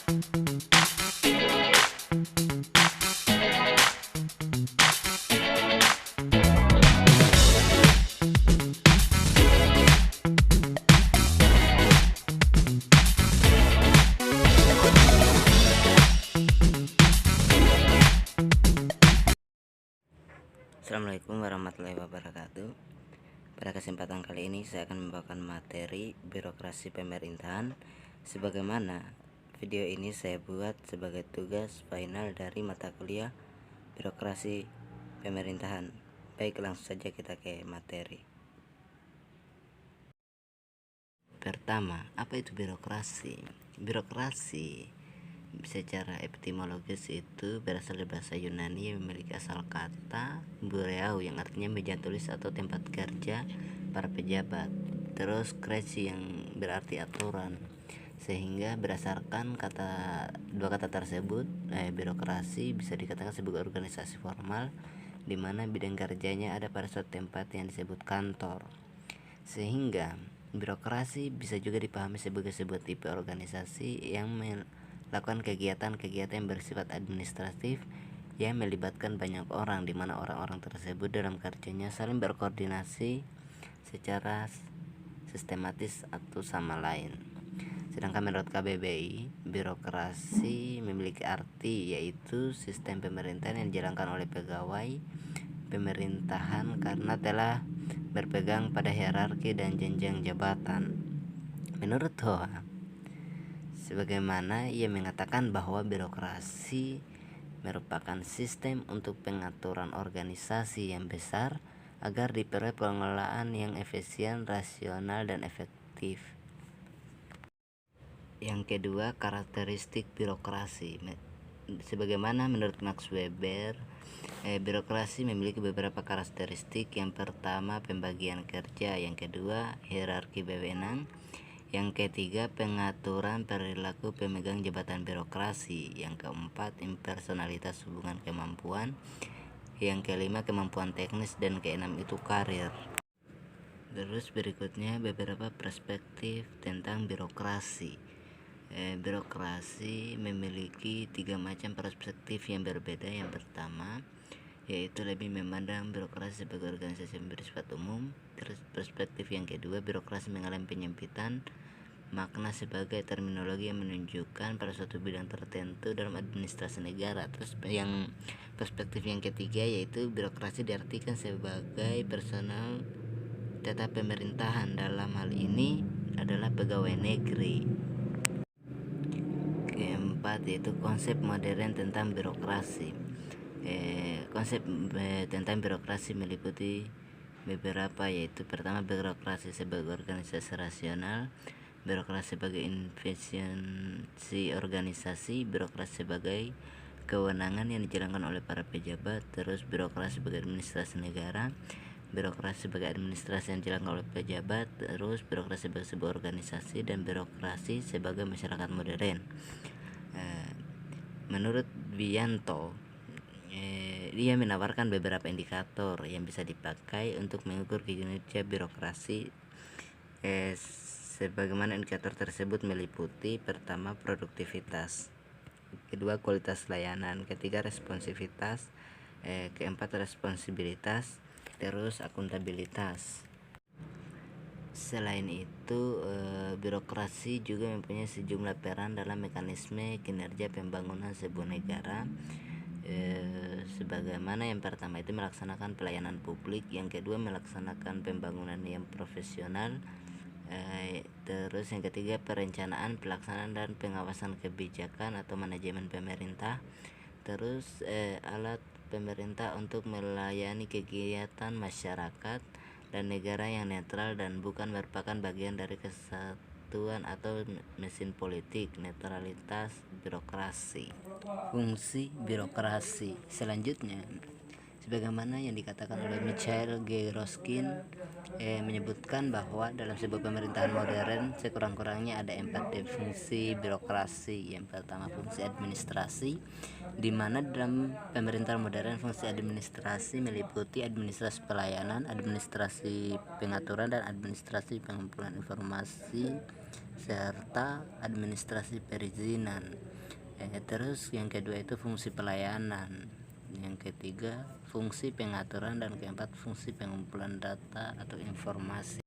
Assalamualaikum warahmatullahi wabarakatuh. Pada kesempatan kali ini saya akan membawakan materi birokrasi pemerintahan. Sebagaimana video ini saya buat sebagai tugas final dari mata kuliah birokrasi pemerintahan. Baik, langsung saja kita ke materi. Pertama, apa itu birokrasi? Birokrasi secara etimologis itu berasal dari bahasa Yunani yang memiliki asal kata bureau yang artinya meja tulis atau tempat kerja para pejabat. Terus kresi yang berarti aturan. Sehingga berdasarkan dua kata tersebut, birokrasi bisa dikatakan sebagai organisasi formal di mana bidang kerjanya ada pada suatu tempat yang disebut kantor. Sehingga birokrasi bisa juga dipahami sebagai sebuah tipe organisasi yang melakukan kegiatan-kegiatan yang bersifat administratif yang melibatkan banyak orang, di mana orang-orang tersebut dalam kerjanya saling berkoordinasi secara sistematis atau sama lain. Sedangkan menurut KBBI, birokrasi memiliki arti yaitu sistem pemerintahan yang dijalankan oleh pegawai pemerintahan karena telah berpegang pada hierarki dan jenjang jabatan. Menurut Hoa, sebagaimana ia mengatakan bahwa birokrasi merupakan sistem untuk pengaturan organisasi yang besar agar diperoleh pengelolaan yang efisien, rasional, dan efektif. Yang kedua, karakteristik birokrasi. Sebagaimana menurut Max Weber, birokrasi memiliki beberapa karakteristik. Yang pertama, pembagian kerja. Yang kedua, hierarki wewenang. Yang ketiga, pengaturan perilaku pemegang jabatan birokrasi. Yang keempat, impersonalitas hubungan kemampuan. Yang kelima, kemampuan teknis. Dan keenam itu karir. Terus berikutnya beberapa perspektif tentang birokrasi. Birokrasi memiliki 3 macam perspektif yang berbeda. Yang pertama, yaitu lebih memandang birokrasi sebagai organisasi yang bersifat umum. Terus perspektif yang kedua, birokrasi mengalami penyempitan makna sebagai terminologi yang menunjukkan pada suatu bidang tertentu dalam administrasi negara. Terus yang perspektif yang ketiga, yaitu birokrasi diartikan sebagai personal tetap pemerintahan, dalam hal ini adalah pegawai negeri. Keempat, yaitu konsep modern tentang birokrasi. Konsep tentang birokrasi meliputi beberapa, yaitu pertama, birokrasi sebagai organisasi rasional, birokrasi sebagai efisiensi organisasi, birokrasi sebagai kewenangan yang dijalankan oleh para pejabat. Terus birokrasi sebagai administrasi negara, birokrasi sebagai administrasi yang dijalankan oleh pejabat. Terus birokrasi sebagai sebuah organisasi, dan birokrasi sebagai masyarakat modern. Menurut Bianto, dia menawarkan beberapa indikator yang bisa dipakai untuk mengukur kinerja birokrasi. Sebagaimana indikator tersebut meliputi: pertama, produktivitas; kedua, kualitas layanan; ketiga, responsivitas; keempat, responsibilitas; terus akuntabilitas. Selain itu, birokrasi juga mempunyai sejumlah peran dalam mekanisme kinerja pembangunan sebuah negara. Sebagaimana yang pertama itu melaksanakan pelayanan publik, yang kedua melaksanakan pembangunan yang profesional, terus yang ketiga perencanaan, pelaksanaan, dan pengawasan kebijakan atau manajemen pemerintah. Terus alat pemerintah untuk melayani kegiatan masyarakat dan negara yang netral dan bukan merupakan bagian dari kesatuan atau mesin politik. Netralitas birokrasi. Fungsi birokrasi selanjutnya, sebagaimana yang dikatakan oleh Michael G. Roskin, menyebutkan bahwa dalam sebuah pemerintahan modern sekurang-kurangnya ada 4 fungsi birokrasi. Yang pertama, fungsi administrasi, di mana dalam pemerintahan modern fungsi administrasi meliputi administrasi pelayanan, administrasi pengaturan, dan administrasi pengumpulan informasi serta administrasi perizinan. Terus yang kedua itu fungsi pelayanan, yang ketiga fungsi pengaturan, dan keempat fungsi pengumpulan data atau informasi.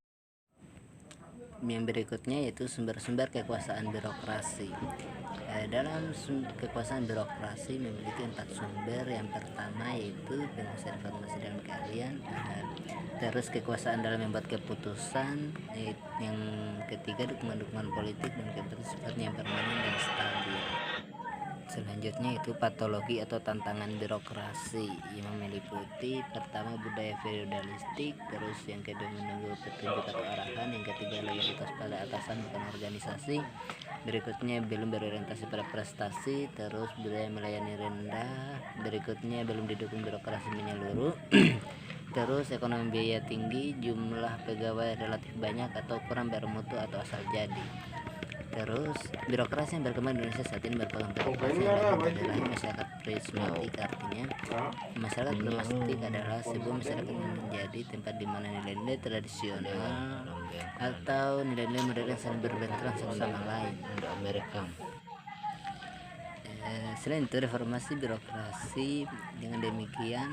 Yang berikutnya yaitu sumber-sumber kekuasaan birokrasi. Dalam kekuasaan birokrasi memiliki 4 sumber. Yang pertama yaitu penguasaan informasi dalam keahlian, terus kekuasaan dalam membuat keputusan, yang ketiga dukungan-dukungan politik, dan keempat sifatnya yang permanen dan stabil. Selanjutnya itu patologi atau tantangan birokrasi, yang meliputi pertama budaya feodalistik, terus yang kedua menunggu petunjuk atau arahan, yang ketiga loyalitas pada atasan bukan organisasi, berikutnya belum berorientasi pada prestasi, terus budaya melayani rendah, berikutnya belum didukung birokrasi menyeluruh, terus ekonomi biaya tinggi, jumlah pegawai relatif banyak atau kurang bermutu atau asal jadi. Terus birokrasi yang berkembang di Indonesia saat ini merupakan birokrasi yang lahir dari masyarakat prismatik. Artinya masyarakat prismatik adalah sebuah masyarakat yang menjadi tempat di mana nilai-nilai tradisional atau nilai-nilai modern saling berbenturan satu sama lain. Selain itu reformasi birokrasi dengan demikian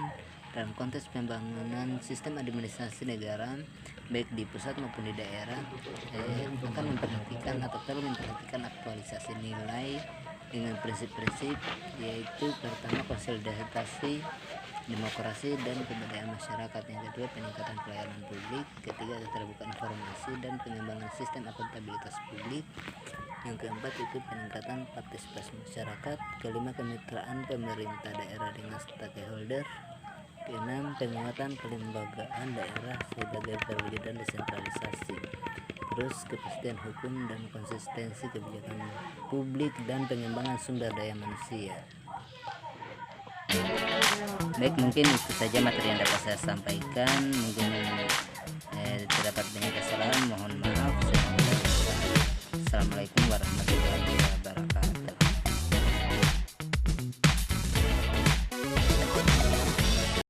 dalam konteks pembangunan sistem administrasi negara baik di pusat maupun di daerah akan memperhatikan atau perlu memperhatikan aktualisasi nilai dengan prinsip-prinsip, yaitu pertama konsolidasi demokrasi dan kebudayaan masyarakat, yang kedua peningkatan pelayanan publik, ketiga keterbukaan informasi dan pengembangan sistem akuntabilitas publik, yang keempat itu peningkatan partisipasi masyarakat, kelima kemitraan pemerintah daerah dengan stakeholder, keenam penguatan kelembagaan daerah sebagai perwujudan desentralisasi, terus kepastian hukum dan konsistensi kebijakan publik, dan pengembangan sumber daya manusia. Baik, mungkin itu saja materi yang dapat saya sampaikan. Mungkin terdapat banyak kesalahan, mohon maaf. Assalamualaikum.